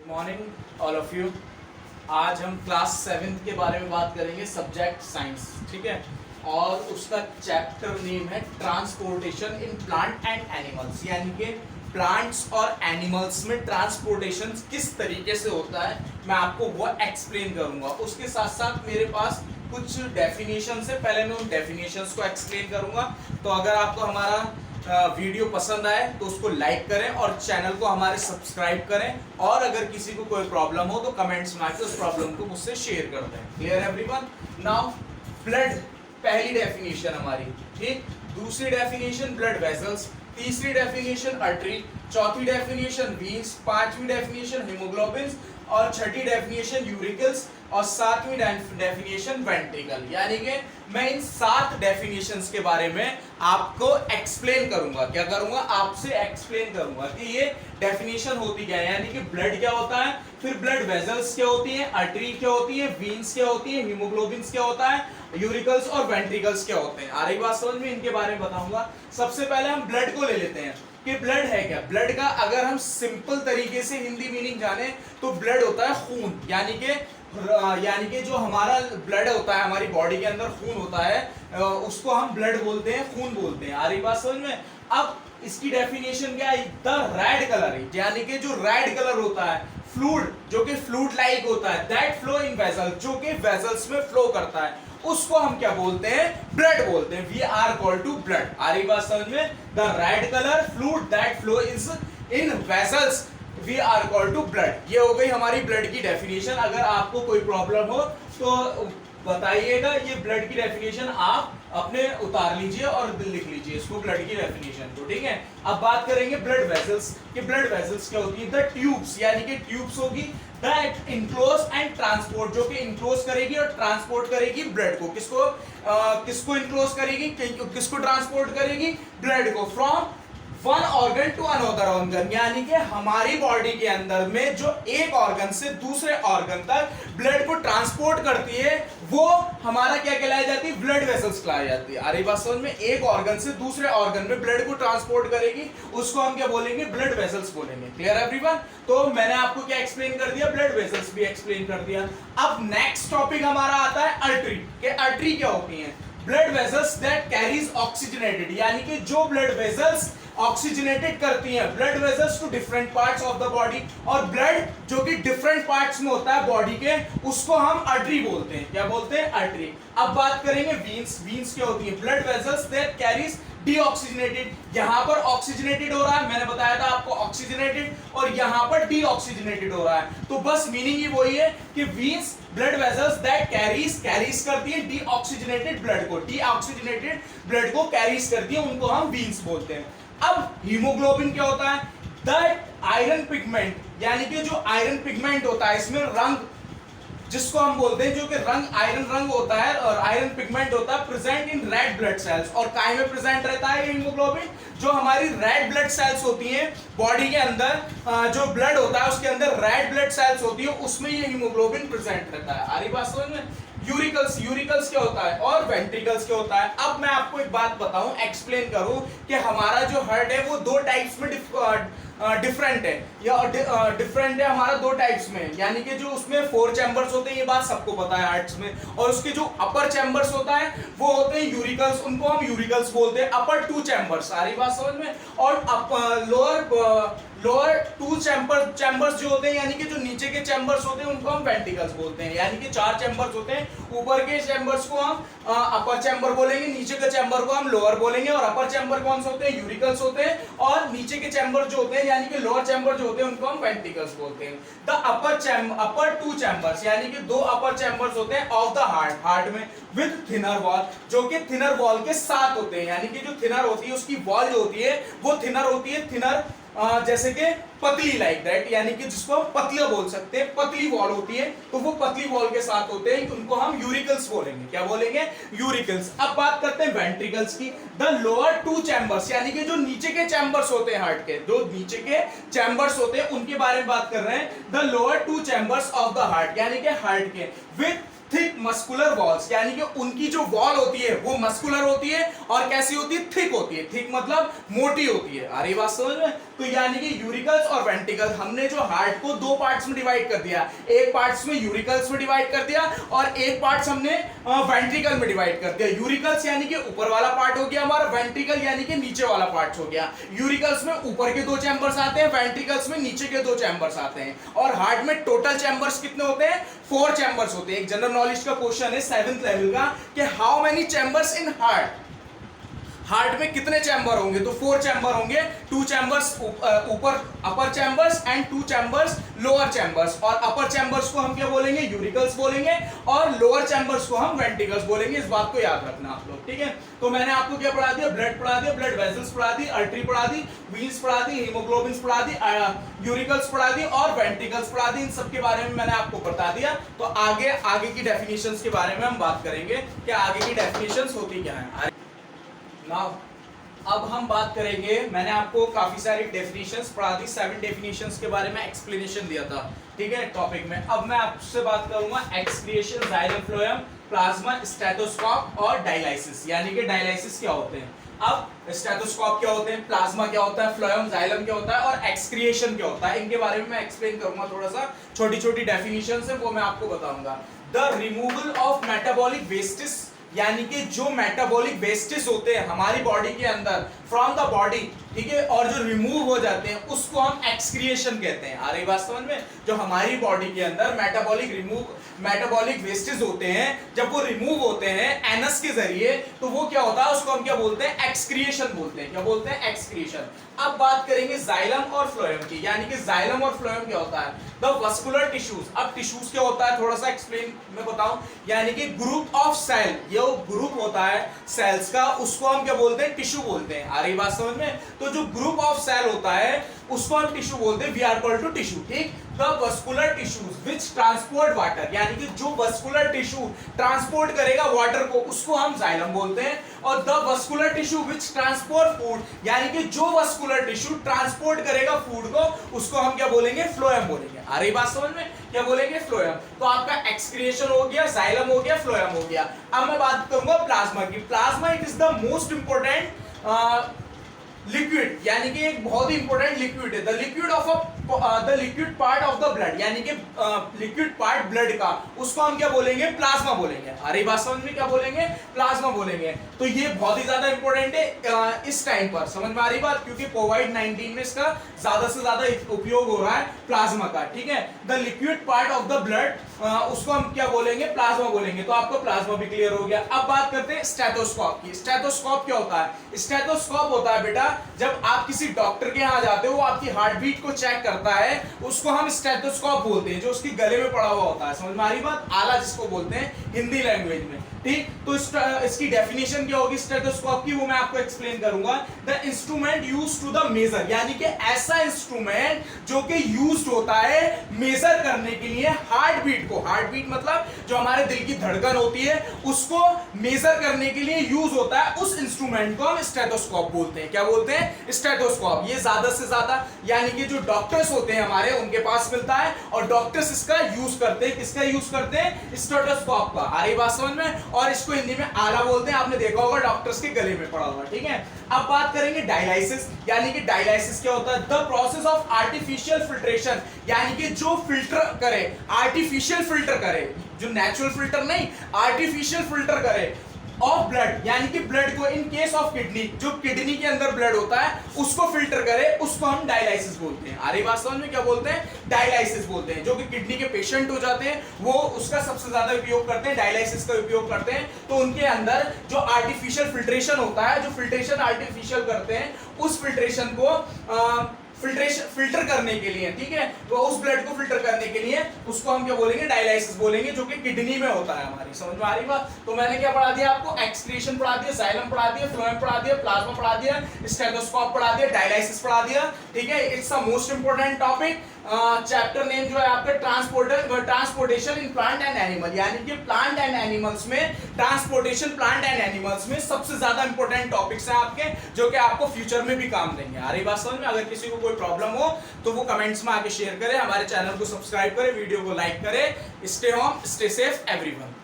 Morning all of you. आज हम class 7th के बारे में बात करेंगे, सब्जेक्ट साइंस, ठीक है। और उसका चैप्टर नेम है transportation in plant and animals, यानी कि प्लांट्स और एनिमल्स में ट्रांसपोर्टेशन किस तरीके से होता है, मैं आपको वो एक्सप्लेन करूंगा। उसके साथ साथ मेरे पास कुछ डेफिनेशन है, पहले मैं उन डेफिनेशंस को एक्सप्लेन करूंगा। तो अगर आपको हमारा वीडियो पसंद आए तो उसको लाइक करें और चैनल को हमारे सब्सक्राइब करें, और अगर किसी को कोई प्रॉब्लम हो तो कमेंट्स में आके उस प्रॉब्लम को मुझसे शेयर कर दें। Clear everyone? नाउ ब्लड पहली डेफिनेशन हमारी, ठीक। दूसरी डेफिनेशन ब्लड वेसल्स, तीसरी डेफिनेशन आर्टरी, चौथी डेफिनेशन वीन्स, पांचवी डेफिनेशन हीमोग्लोबिन, और छठी डेफिनेशन यूरिकल्स, और सातवीं डेफिनेशन वेंट्रिकल। यानी कि मैं इन 7 डेफिनेशंस के बारे में आपको एक्सप्लेन करूंगा। क्या करूंगा? आपसे एक्सप्लेन करूंगा कि ये डेफिनेशन होती क्या है, यानी कि ब्लड क्या होता है, फिर ब्लड वेसल्स क्या होती है, आर्टरी क्या होती है, वीन्स क्या होती है, हीमोग्लोबिन क्या होता है, यूरिकल्स और वेंट्रिकल्स क्या होते हैं। आ रही बात समझ में? इनके बारे में बताऊंगा। सबसे पहले हम ब्लड को ले लेते हैं कि ब्लड है क्या। ब्लड का अगर हम सिंपल तरीके से हिंदी मीनिंग जाने तो ब्लड होता है खून, यानी कि जो हमारा ब्लड होता है, हमारी बॉडी के अंदर खून होता है, उसको हम ब्लड बोलते हैं, खून बोलते हैं। आ रही बात समझ में? अब इसकी डेफिनेशन क्या है? द रेड कलर, यानी कि जो रेड कलर होता है, फ्लूइड जो कि फ्लूइड लाइक होता है, दैट फ्लो इन वेसल, जो कि वेसल्स में फ्लो करता है, उसको हम क्या बोलते हैं? ब्लड बोलते हैं। We are called to blood. आ रही बात समझ में? The red colour fluid that flow is in vessels, we are called to blood. ये हो गई हमारी ब्लड की डेफिनेशन। अगर आपको कोई प्रॉब्लम हो तो बताइएगा, ये ब्लड की डेफिनेशन आप अपने उतार लीजिए और लिख लीजिए इसको, ब्लड की डेफिनेशन को, ठीक है। अब बात करेंगे ब्लड वेसल्स कि ब्लड वेसल्स क्या होती है। द ट्यूब्स, यानी कि ट्यूब्स होगी दैट इनक्लोज एंड ट्रांसपोर्ट, जो कि इनक्लोज करेगी और ट्रांसपोर्ट करेगी ब्लड को। किसको इनक्लोज करेगी, किसको ट्रांसपोर्ट करेगी? ब्लड को, from one organ to another organ, यानी कि हमारी बॉडी के अंदर में जो एक ऑर्गन से दूसरे ऑर्गन तक ब्लड को ट्रांसपोर्ट करती है, वो हमारा क्या कहलाई जाती है? ब्लड वेसल्स कहलाई जाती है। आ रही बात समझ में? एक ऑर्गन से दूसरे ऑर्गन में ब्लड को ट्रांसपोर्ट करेगी, उसको हम क्या बोलेंगे? ब्लड वेसल्स बोलेंगे। Clear everyone? तो मैंने आपको क्या एक्सप्लेन कर दिया? ब्लड वेसल्स भी एक्सप्लेन कर दिया। अब नेक्स्ट टॉपिक हमारा आता है आर्टरी के। आर्टरी क्या होती है? Blood vessels that carries oxygenated, यानी कि जो ब्लड वेसल्स ऑक्सीजनेटेड करती हैं blood vessels to different parts of the body, और ब्लड जो कि डिफरेंट पार्ट्स में होता है बॉडी के, उसको हम आर्टरी बोलते हैं। क्या बोलते हैं? आर्टरी। अब बात करेंगे वीन्स। वीन्स क्या होती है? Blood vessels that carries deoxygenated, यहां पर ऑक्सीजनेटेड हो रहा है, मैंने बताया था आपको ऑक्सीजनेटेड, और यहां पर डीऑक्सीजनेटेड हो रहा है। तो बस मीनिंग ही वही है कि veins blood vessels that carries करती है डीऑक्सीजनेटेड ब्लड को, डीऑक्सीजनेटेड ब्लड को कैरीज करती है, उनको हम वीन्स बोलते हैं। अब हीमोग्लोबिन क्या होता है? दैट आयरन पिगमेंट, यानी कि जो आयरन पिगमेंट होता है, इसमें रंग जिसको हम बोलते हैं, जो कि रंग आयरन रंग होता है और आयरन पिगमेंट होता है, present in red blood cells. और काहे में प्रेजेंट रहता है हीमोग्लोबिन? जो हमारी रेड ब्लड सेल्स होती हैं बॉडी के अंदर, जो ब्लड होता है उसके अंदर रेड ब्लड सेल्स होती है, उसमें ये हीमोग्लोबिन प्रेजेंट रहता है। आ रही बात समझ में? यूरिकल्स क्या होता है और वेंट्रिकल्स क्या होता है। अब मैं आपको एक बात बताऊं, एक्सप्लेन करूं कि हमारा जो हार्ट है वो 2 टाइप्स में डिफरेंट है, या डिफरेंट है हमारा 2 टाइप्स में, यानी कि जो उसमें 4 चैम्बर्स होते हैं, ये बात सबको पता है हार्ट्स में, और उसके जो अपर चैम्बर्स होता है वो होते हैं यूरिकल्स, उनको हम यूरिकल्स बोलते हैं। अपर 2 चैम्बर्स, आ रही बात समझ में? और लोअर 2 चैम्बर्स जो होते हैं, यानी कि जो नीचे के चैम्बर्स होते हैं, उनको हम वेंट्रिकल्स बोलते हैं। यानी कि 4 चैम्बर्स होते हैं, ऊपर के चैम्बर्स को हम अपर चैम्बर बोलेंगे, नीचे के चैम्बर को हम लोअर बोलेंगे, और अपर चैम्बर कौन से होते हैं? यूरिकल्स होते हैं, और नीचे के चैम्बर जो होते हैं, यानी कि लोअर चैम्बर जो होते हैं, उनको हम वेंट्रिकल्स बोलते हैं। द अपर 2 चैम्बर्स, यानी कि 2 अपर चैम्बर्स होते हैं ऑफ द हार्ट में, विद थिनर वॉल, जो कि थिनर वॉल के साथ होते हैं, यानी कि जो थिनर होती है उसकी वॉल जो होती है वो थिनर होती है, थिनर जैसे कि पतली लाइक दैट, यानी कि जिसको हम पतला बोल सकते हैं, पतली वॉल होती है, तो वो पतली वॉल के साथ होते हैं, उनको हम यूरिकल्स बोलेंगे। क्या बोलेंगे? यूरिकल्स। अब बात करते हैं वेंट्रिकल्स की। द लोअर 2 चैम्बर्स, यानी कि जो नीचे के चैम्बर्स होते हैं हार्ट के, जो नीचे के चैम्बर्स होते हैं उनके बारे में बात कर रहे हैं। The lower 2 chambers of the heart, यानी कि हार्ट के, विद थिक मस्कुलर वॉल्स, यानी कि उनकी जो वॉल होती है वो मस्कुलर होती है, और कैसी होती है? थिक होती है। थिक मतलब मोटी होती है। आ रही बात समझ में? तो यानी कि यूरिकल्स और वेंट्रिकल्स। हमने जो हार्ट को दो पार्ट्स में डिवाइड कर दिया, एक पार्ट्स में यूरिकल्स में डिवाइड कर दिया और एक पार्ट्स हमने वेंट्रिकल में डिवाइड कर दिया। यूरिकल्स यानी कि ऊपर वाला पार्ट हो गया हमारा, वेंट्रिकल यानी कि नीचे वाला पार्ट हो गया। यूरिकल्स में ऊपर के दो चैम्बर्स आते हैं, वेंट्रिकल्स में नीचे के दो चैम्बर्स आते हैं। और हार्ट में टोटल चैम्बर्स कितने होते हैं? 4 चैम्बर्स होते हैं। एक जनरल नॉलेज का क्वेश्चन है 7th लेवल का कि how many chambers in heart, heart में कितने चैम्बर होंगे? तो 4 चैम्बर होंगे, 2 चैम्बर्स ऊपर upper chambers and 2 chambers lower chambers. और अपर चैम्बर्स को हम क्या बोलेंगे? यूरिकल्स बोलेंगे और लोअर चैम्बर्स को हम वेंट्रिकल्स बोलेंगे। इस बात को याद रखना आप लोग, ठीक है। तो मैंने आपको क्या पढ़ा दिया? ब्लड पढ़ा दिया, ब्लड वेसल्स पढ़ा दी, आर्टरी पढ़ा दी, वीन्स पढ़ा दी, हीमोग्लोबिन पढ़ा दी, यूरिकल्स पढ़ा दी और वेंट्रिकल्स पढ़ा दी। इन सब के बारे में मैंने आपको बता दिया। तो आगे की डेफिनेशंस के बारे में हम बात करेंगे कि आगे की डेफिनेशंस होती क्या है। नाउ अब हम बात करेंगे, मैंने आपको काफी सारी डेफिनेशंस पढ़ा दी, 7 डेफिनेशंस के बारे में एक्सप्लेनेशन दिया था, ठीक है, टॉपिक में। अब मैं आपसे बात करूंगा excretion, xylem, phloem, plasma, stethoscope और डायलाइसिस। यानी कि डायलाइसिस क्या होते हैं, अब स्टेथोस्कोप क्या होते हैं, प्लाज्मा क्या होता है, फ्लोएम, जाइलम क्या होता है और एक्सक्रिएशन क्या होता है, इनके बारे में मैं एक्सप्लेन करूंगा। थोड़ा सा छोटी छोटी डेफिनेशंस है वो मैं आपको बताऊंगा। The removal of metabolic wastage, यानी कि जो मेटाबॉलिक वेस्टेज होते हैं हमारी बॉडी के अंदर फ्रॉम द बॉडी, ठीक है, और जो रिमूव हो जाते हैं उसको हम एक्सक्रिएशन कहते हैं। आ रही बात समझ में? जो हमारी बॉडी के अंदर मेटाबॉलिक वेस्टेज होते हैं, जब वो रिमूव होते हैं एनस के जरिए, तो वो क्या होता है? उसको हम क्या बोलते हैं? एक्सक्रिएशन बोलते हैं। क्या बोलते हैं? एक्सक्रिएशन। अब बात करेंगे जाइलम और फ्लोएम की, यानी कि जाइलम और फ्लोएम क्या होता है? The vascular tissues. अब टिश्यूज क्या होता है, थोड़ा सा एक्सप्लेन मैं बताऊं, यानी कि ग्रुप ऑफ सेल, ये ग्रुप होता है सेल्स का, उसको हम क्या बोलते हैं? टिश्यू बोलते हैं। आ रही बात समझ में? तो जो ग्रुप ऑफ सेल होता है उसको हम टिश्यू बोलते हैं। We are called to tissue, ठीक। The vascular tissues which transport water, यानी कि जो वस्कुलर टिश्यू ट्रांसपोर्ट करेगा वाटर को, उसको हम जाइलम बोलते हैं। और the vascular tissue which transport food, यानी कि जो वस्कुलर टिश्यू ट्रांसपोर्ट करेगा फूड को, उसको हम क्या बोलेंगे? फ्लोएम बोलेंगे। आ रही बात समझ में? क्या बोलेंगे? फ्लोएम। तो आपका एक्सक्रिएशन हो गया, जाइलम हो गया, फ्लोएम हो गया। अब मैं बात करूंगा प्लाज्मा की। Plasma it is the most important liquid, यानी कि एक बहुत ही इंपॉर्टेंट लिक्विड है। The liquid part of the blood, यानी कि लिक्विड पार्ट ब्लड का, उसको हम क्या बोलेंगे? प्लाज्मा बोलेंगे। अरे बात समझ में? क्या बोलेंगे? प्लाज्मा बोलेंगे। तो ये बहुत ही ज्यादा इंपॉर्टेंट है इस टाइम पर, समझ में आ रही बात? क्योंकि कोविड-19 में इसका ज्यादा से ज्यादा उपयोग हो रहा है प्लाज्मा का, ठीक है। The liquid part of the blood, उसको हम क्या बोलेंगे? प्लाज्मा बोलेंगे। तो आपको प्लाज्मा भी क्लियर हो गया। अब बात करते हैं स्टेथोस्कोप की। स्टेथोस्कोप क्या होता है? स्टेथोस्कोप होता है बेटा, जब आप किसी डॉक्टर के यहाँ जाते हो, वो आपकी हार्ट बीट को चेक करता है, उसको हम स्टेथोस्कोप बोलते हैं, जो उसकी गले में पड़ा हुआ होता है। समझ में आ रही बात? आला जिसको बोलते हैं हिंदी लैंग्वेज में, ठीक। तो इसकी डेफिनेशन क्या होगी स्टेथोस्कोप की, वो मैं आपको एक्सप्लेन करूंगा। The instrument used to the measure, यानी कि ऐसा इंस्ट्रूमेंट जो कि यूज्ड होता है मेजर करने के लिए हार्ट बीट को। हार्ट बीट मतलब जो हमारे दिल की धड़कन होती है, उसको मेजर करने के लिए यूज होता है, उस इंस्ट्रूमेंट को हम स्टेथोस्कोप बोलते हैं। क्या बोलते हैं? स्टेथोस्कोप। ये ज्यादा से ज्यादा यानी कि जो डॉक्टर्स होते हैं हमारे, उनके पास मिलता है और डॉक्टर्स इसका यूज करते हैं। किसका यूज करते हैं? स्टेथोस्कोप का। आ रही बात समझ में? और इसको हिंदी में आला बोलते हैं, आपने देखा होगा डॉक्टर्स के गले में पड़ा हुआ, ठीक है। अब बात करेंगे डायलाइसिस, यानी कि डायलाइसिस क्या होता है? The process of artificial filtration, यानी कि जो फिल्टर करे, आर्टिफिशियल फिल्टर करे, जो नेचुरल फिल्टर नहीं, आर्टिफिशियल फिल्टर करे ऑफ ब्लड, यानी कि ब्लड को इन केस ऑफ किडनी, जो किडनी के अंदर ब्लड होता है उसको फिल्टर करे, उसको हम डायलाइसिस बोलते हैं। आ रही बात समझ में? क्या बोलते हैं? डायलाइसिस बोलते हैं। जो कि किडनी के पेशेंट हो जाते हैं, वो उसका सबसे ज्यादा उपयोग करते हैं, डायलाइसिस का उपयोग करते हैं। तो उनके अंदर जो आर्टिफिशियल फिल्ट्रेशन होता है, जो फिल्ट्रेशन आर्टिफिशियल करते हैं, उस फिल्ट्रेशन को फिल्टर करने के लिए, ठीक है, तो उस ब्लड को फिल्टर करने के लिए उसको हम क्या बोलेंगे? डायलाइसिस बोलेंगे, जो कि किडनी में होता है हमारी। समझ में आ रही बात? तो मैंने क्या पढ़ा दिया आपको? एक्सक्रीशन पढ़ा दिया, जाइलम पढ़ा दिया, फ्लोएम पढ़ा दिया, प्लाज्मा पढ़ा दिया, स्टेथोस्कोप पढ़ा दिया, डायलाइसिस पढ़ा दिया, ठीक है। It's a most important topic. Chapter name जो है आपका transportation in plant and animal, यानी कि प्लांट एंड एनिमल्स में ट्रांसपोर्टेशन, प्लांट एंड एनिमल्स में सबसे ज्यादा इंपॉर्टेंट टॉपिक्स हैं आपके, जो कि आपको फ्यूचर में भी काम देंगे। आ रही बात समझ में? अगर किसी को कोई प्रॉब्लम हो तो वो कमेंट्स में आके शेयर करें, हमारे चैनल को सब्सक्राइब करें, वीडियो को लाइक करें। Stay home, stay safe everyone.